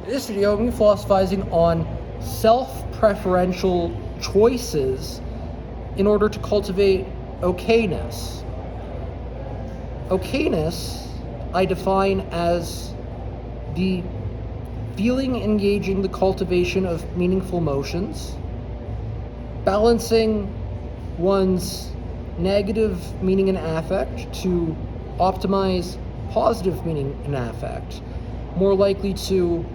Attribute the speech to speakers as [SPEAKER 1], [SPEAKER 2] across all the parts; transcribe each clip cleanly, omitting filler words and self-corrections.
[SPEAKER 1] In this video, I'm going to be philosophizing on self-preferential choices in order to cultivate okayness. Okayness I define as the feeling engaging the cultivation of meaningful emotions, balancing one's negative meaning and affect to optimize positive meaning and affect, more likely to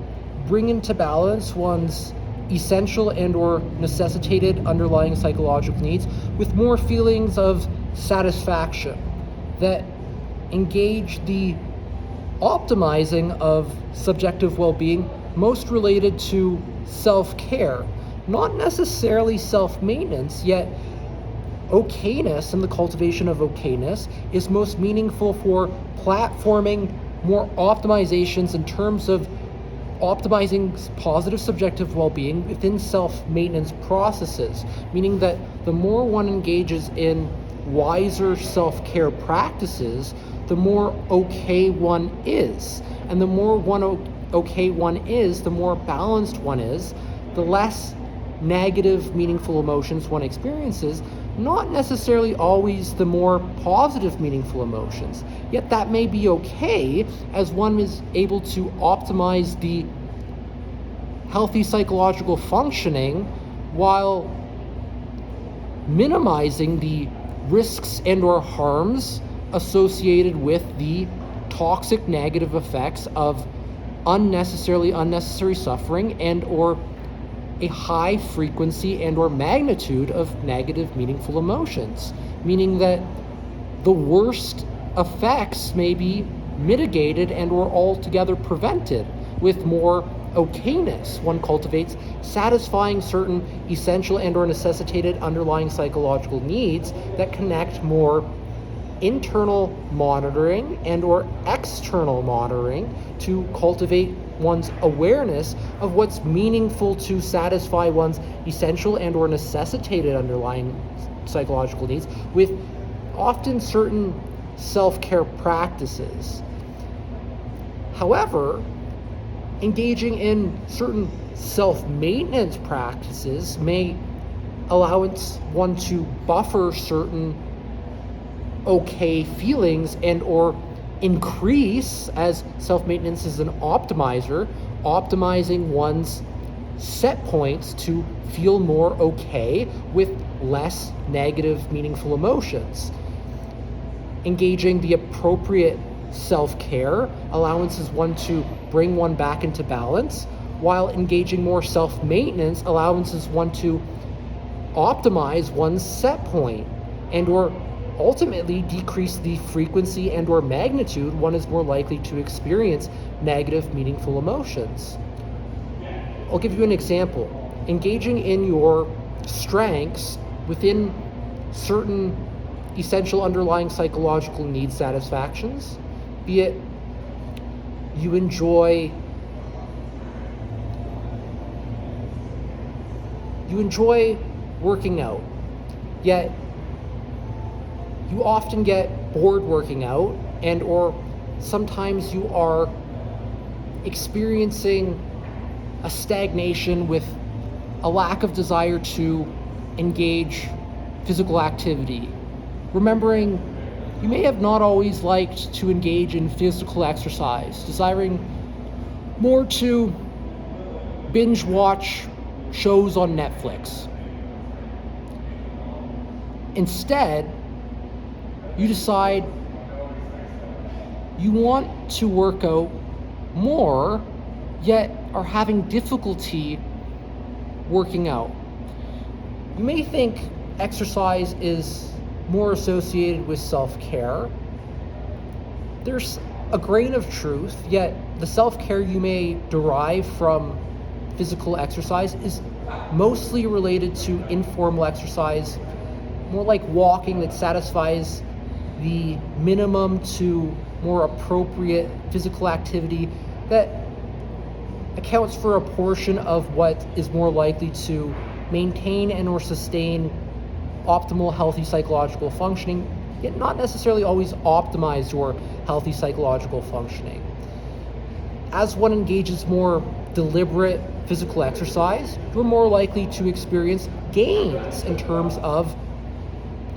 [SPEAKER 1] bring into balance one's essential and or necessitated underlying psychological needs with more feelings of satisfaction that engage the optimizing of subjective well-being most related to self-care, not necessarily self-maintenance, yet okayness and the cultivation of okayness is most meaningful for platforming more optimizations in terms of optimizing positive subjective well-being within self-maintenance processes, meaning that the more one engages in wiser self-care practices, the more okay one is. And the more okay one is, the more balanced one is, the less negative, meaningful emotions one experiences, not necessarily always the more positive, meaningful emotions. Yet that may be okay as one is able to optimize the healthy psychological functioning while minimizing the risks and or harms associated with the toxic negative effects of unnecessary suffering and or a high frequency and or magnitude of negative meaningful emotions, meaning that the worst effects may be mitigated and or altogether prevented with more okayness. One cultivates satisfying certain essential and or necessitated underlying psychological needs that connect more internal monitoring and or external monitoring to cultivate one's awareness of what's meaningful to satisfy one's essential and or necessitated underlying psychological needs with often certain self-care practices. However, engaging in certain self-maintenance practices may allow one to buffer certain okay feelings and or increase, as self-maintenance is an optimizer, optimizing one's set points to feel more okay with less negative, meaningful emotions. Engaging the appropriate self-care allowances one to bring one back into balance, while engaging more self-maintenance allowances one to optimize one's set point and or ultimately decrease the frequency and or magnitude one is more likely to experience negative, meaningful emotions. I'll give you an example. Engaging in your strengths within certain essential underlying psychological need satisfactions, be it you enjoy working out, yet you often get bored working out, and or sometimes you are experiencing a stagnation with a lack of desire to engage physical activity. Remembering you may have not always liked to engage in physical exercise, desiring more to binge watch shows on Netflix. Instead, you decide you want to work out more, yet are having difficulty working out. You may think exercise is more associated with self-care. There's a grain of truth, yet the self-care you may derive from physical exercise is mostly related to informal exercise, more like walking that satisfies the minimum to more appropriate physical activity that accounts for a portion of what is more likely to maintain and or sustain optimal healthy psychological functioning, yet not necessarily always optimize your healthy psychological functioning. As one engages more deliberate physical exercise, you're more likely to experience gains in terms of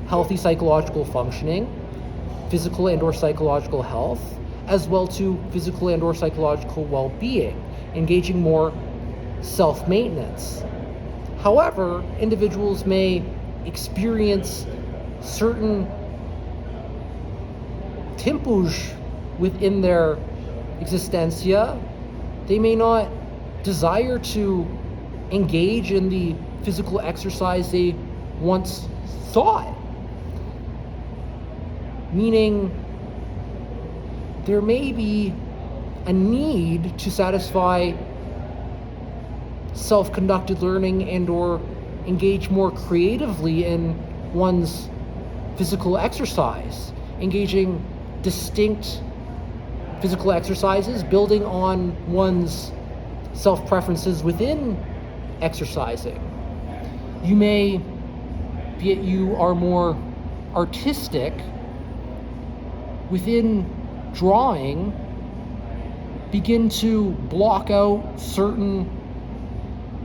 [SPEAKER 1] healthy psychological functioning, physical and or psychological health, as well to physical and or psychological well-being, engaging more self-maintenance. However, individuals may experience certain tempos within their existência. They may not desire to engage in the physical exercise they once thought. Meaning, there may be a need to satisfy self-conducted learning and or engage more creatively in one's physical exercise, engaging distinct physical exercises, building on one's self-preferences within exercising. You may, be it you are more artistic, within drawing, begin to block out certain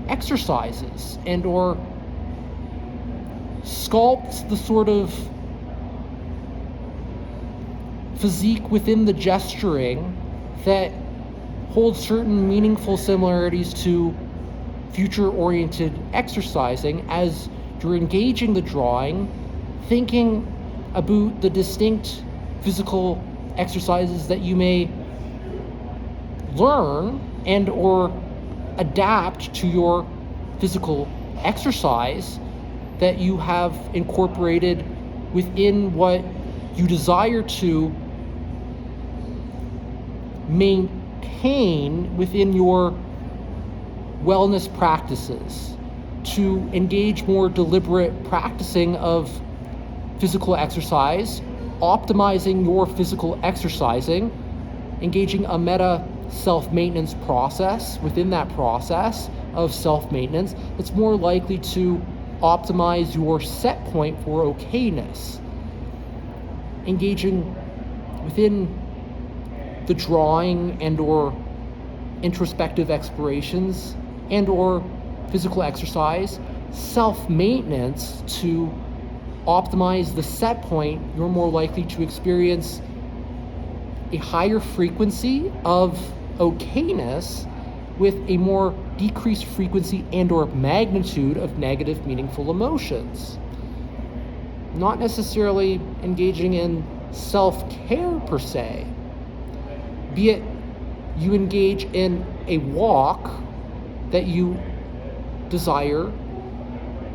[SPEAKER 1] exercises and or sculpt the sort of physique within the gesturing that holds certain meaningful similarities to future-oriented exercising as you're engaging the drawing, thinking about the distinct physical exercises that you may learn and or adapt to your physical exercise that you have incorporated within what you desire to maintain within your wellness practices, to engage more deliberate practicing of physical exercise, optimizing your physical exercising, engaging a meta self-maintenance process within that process of self-maintenance that's more likely to optimize your set point for okayness, engaging within the drawing and or introspective explorations and or physical exercise, self-maintenance to optimize the set point. You're more likely to experience a higher frequency of okayness with a more decreased frequency and or magnitude of negative meaningful emotions. Not necessarily engaging in self-care per se, be it you engage in a walk that you desire,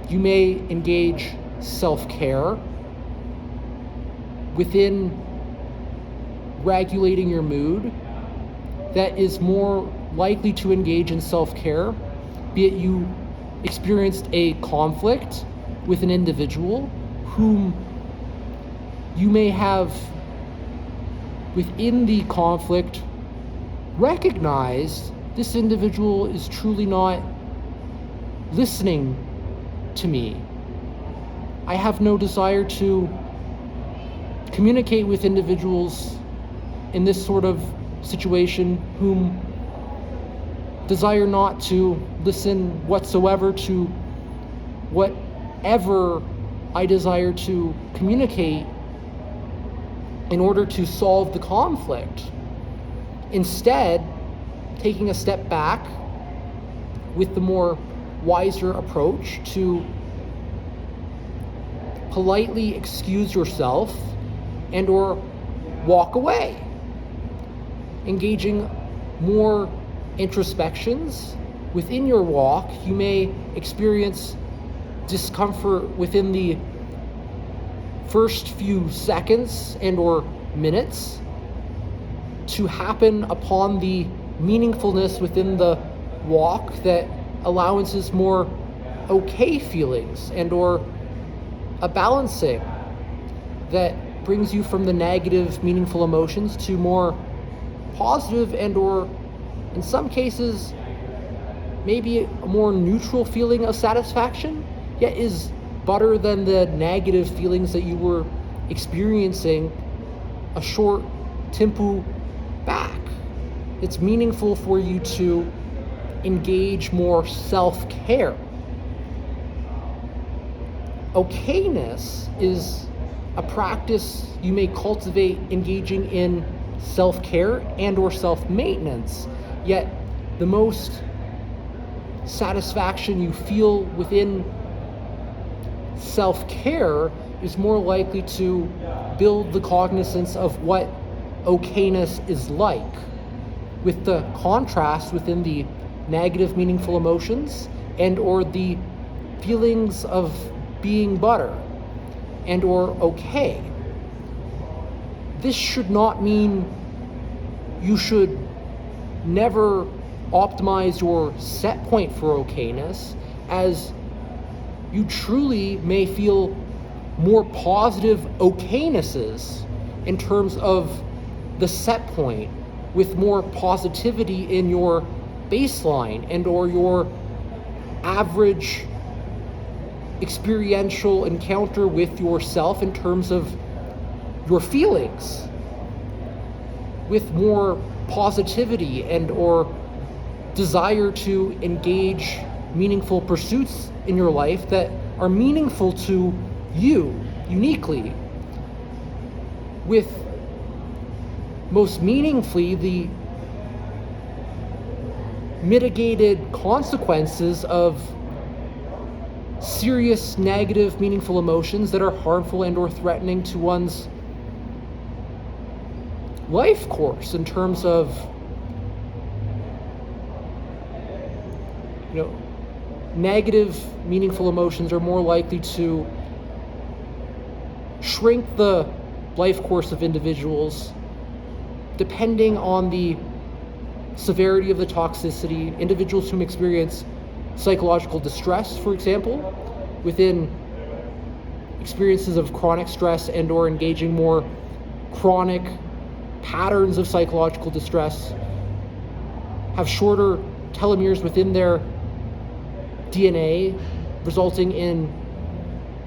[SPEAKER 1] you may engage self-care within regulating your mood that is more likely to engage in self-care, be it you experienced a conflict with an individual whom you may have within the conflict recognized this individual is truly not listening to me. I have no desire to communicate with individuals in this sort of situation whom desire not to listen whatsoever to whatever I desire to communicate in order to solve the conflict. Instead, taking a step back with the more wiser approach to politely excuse yourself and or walk away, engaging more introspections within your walk. You may experience discomfort within the first few seconds and or minutes to happen upon the meaningfulness within the walk that allowances more okay feelings and or a balancing that brings you from the negative meaningful emotions to more positive and or in some cases maybe a more neutral feeling of satisfaction, yet is better than the negative feelings that you were experiencing a short tempo back. It's meaningful for you to engage more self-care. Okayness is a practice you may cultivate engaging in self-care and or self-maintenance, yet the most satisfaction you feel within self-care is more likely to build the cognizance of what okayness is like, with the contrast within the negative meaningful emotions and or the feelings of being butter and or okay. This should not mean you should never optimize your set point for okayness, as you truly may feel more positive okaynesses in terms of the set point, with more positivity in your baseline and or your average experiential encounter with yourself in terms of your feelings, with more positivity and or desire to engage meaningful pursuits in your life that are meaningful to you uniquely, with most meaningfully the mitigated consequences of serious negative meaningful emotions that are harmful and or threatening to one's life course, in terms of negative meaningful emotions are more likely to shrink the life course of individuals depending on the severity of the toxicity. Individuals who experience psychological distress, for example, within experiences of chronic stress and or engaging more chronic patterns of psychological distress, have shorter telomeres within their DNA, resulting in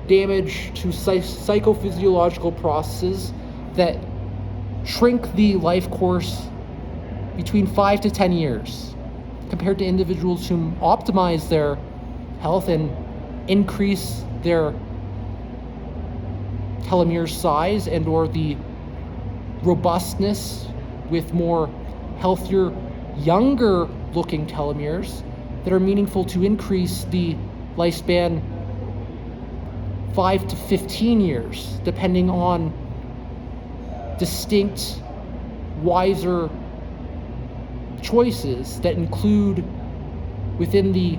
[SPEAKER 1] damage to psychophysiological processes that shrink the life course between 5 to 10 years, compared to individuals who optimize their health and increase their telomere size and or the robustness with more healthier, younger looking telomeres that are meaningful to increase the lifespan 5 to 15 years, depending on distinct, wiser choices that include within the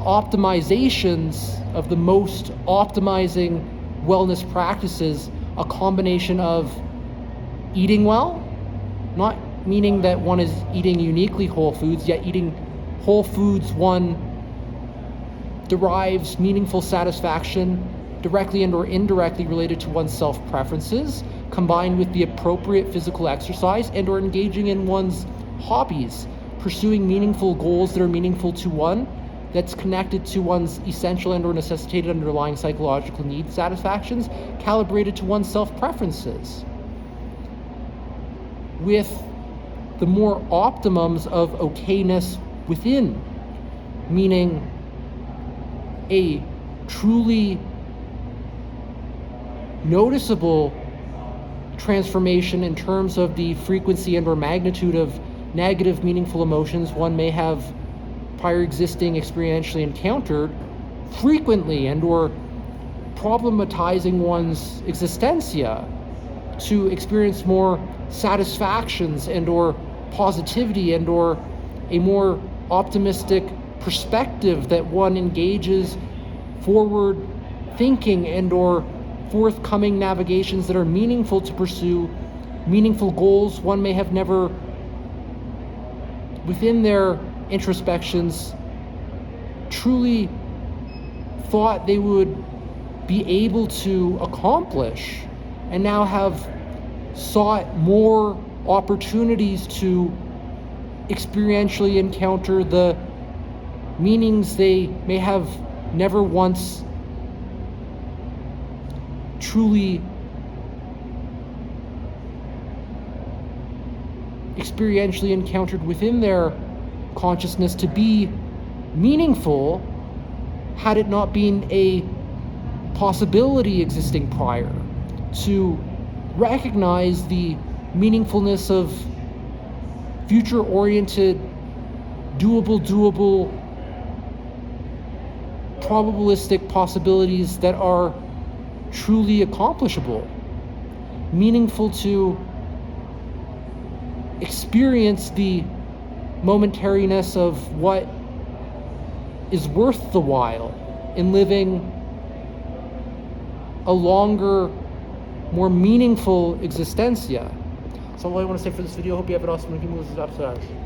[SPEAKER 1] optimizations of the most optimizing wellness practices a combination of eating well, not meaning that one is eating uniquely whole foods, yet eating whole foods one derives meaningful satisfaction directly and or indirectly related to one's self-preferences, combined with the appropriate physical exercise and or engaging in one's hobbies, pursuing meaningful goals that are meaningful to one, that's connected to one's essential and or necessitated underlying psychological need satisfactions, calibrated to one's self-preferences, with the more optimums of okayness within, meaning a truly noticeable transformation in terms of the frequency and or magnitude of negative meaningful emotions one may have prior existing experientially encountered frequently, and or problematizing one's existencia to experience more satisfactions and or positivity and or a more optimistic perspective that one engages forward thinking and or forthcoming navigations that are meaningful to pursue meaningful goals one may have never within their introspections truly thought they would be able to accomplish, and now have sought more opportunities to experientially encounter the meanings they may have never once truly experientially encountered within their consciousness to be meaningful had it not been a possibility existing prior, to recognize the meaningfulness of future-oriented, doable, probabilistic possibilities that are truly accomplishable, meaningful to experience the momentariness of what is worth the while in living a longer, more meaningful existencia. That's all I want to say for this video. Hope you have an awesome week.